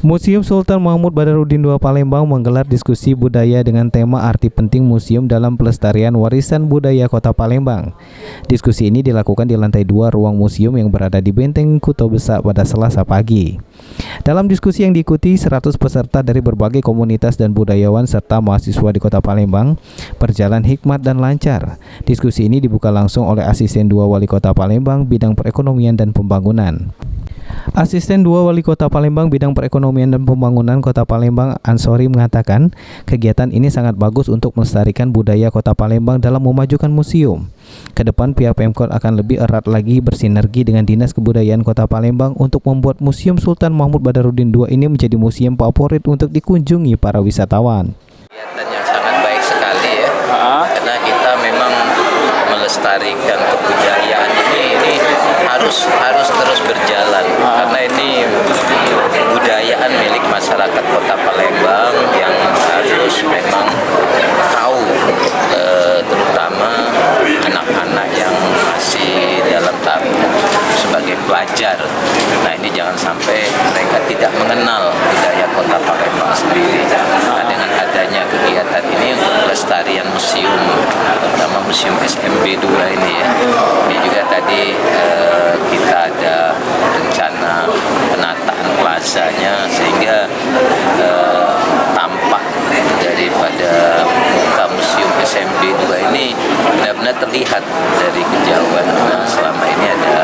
Museum Sultan Mahmud Badarudin II Palembang menggelar diskusi budaya dengan tema arti penting museum dalam pelestarian warisan budaya Kota Palembang. Diskusi ini dilakukan di lantai 2 ruang museum yang berada di Benteng Kuto Besak pada Selasa pagi. Dalam diskusi yang diikuti 100 peserta dari berbagai komunitas dan budayawan serta mahasiswa di Kota Palembang berjalan hikmat dan lancar. Diskusi ini dibuka langsung oleh Asisten 2 Wali Kota Palembang bidang perekonomian dan pembangunan. Asisten 2 Wali Kota Palembang bidang perekonomian dan pembangunan Kota Palembang Ansori mengatakan kegiatan ini sangat bagus untuk melestarikan budaya Kota Palembang dalam memajukan museum. Kedepan pihak Pemkot akan lebih erat lagi bersinergi dengan Dinas Kebudayaan Kota Palembang untuk membuat Museum Sultan Mahmud Badarudin II ini menjadi museum favorit untuk dikunjungi para wisatawan. Kegiatan yang sangat baik sekali ya, karena kita memang melestarikan kebudayaan ini harus terus berjalan, karena ini kebudayaan milik masyarakat Kota Palembang yang harus memang tahu, terutama anak-anak yang masih dalam tahap sebagai pelajar. Nah, ini jangan sampai mereka tidak mengenal budaya Kota Palembang sendiri. Nah, dengan adanya kegiatan ini untuk pelestarian museum, terutama Museum SMB 2 ini ya. Ini juga tadi kita ada rencana penataan plazanya sehingga tampak daripada muka Museum SMB 2 ini benar-benar terlihat dari kejauhan. Nah, selama ini ada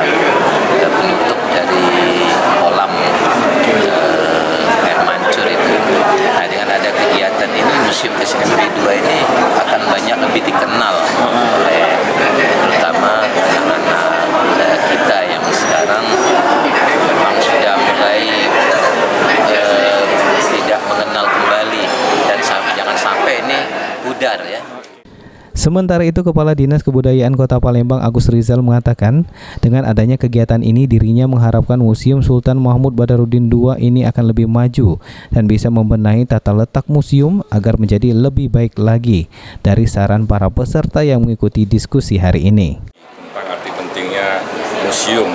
penutup dari kolam air mancur itu. Nah, dengan ada kegiatan ini Museum SMB 2 ini akan banyak lebih dikenal oleh terutama anak-anak kita yang sekarang memang sudah mulai tidak mengenal kembali, dan jangan sampai ini pudar ya. Sementara itu, Kepala Dinas Kebudayaan Kota Palembang Agus Rizal mengatakan dengan adanya kegiatan ini dirinya mengharapkan Museum Sultan Mahmud Badarudin II ini akan lebih maju dan bisa membenahi tata letak museum agar menjadi lebih baik lagi. Dari saran para peserta yang mengikuti diskusi hari ini. Tentang arti pentingnya museum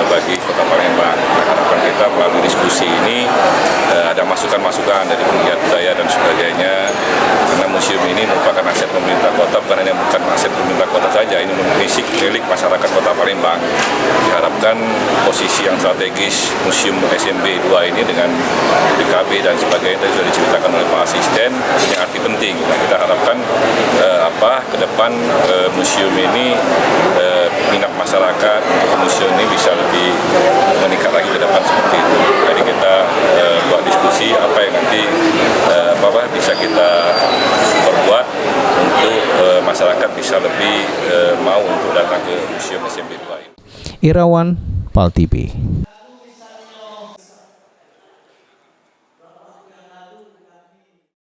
bagi Kota Palembang, harapan kita melalui diskusi ini ada masukan-masukan dari pegiat budaya dan sebagainya, karena museum ini merupakan aset pemerintah kota, bukan hanya aset pemerintah kota saja, ini milik masyarakat Kota Palembang. Diharapkan posisi yang strategis Museum SMB 2 ini dengan BKB dan sebagainya tadi sudah diceritakan oleh Pak Asisten, punya arti penting. Nah, kita harapkan ke depan museum ini minat masyarakat untuk museum ini bisa lebih meningkat lagi ke depan seperti itu. Jadi kita buat diskusi apa yang nanti bisa kita perbuat untuk masyarakat bisa lebih mau untuk datang ke Museum SMB 2 ini. Irawan, PAL TV.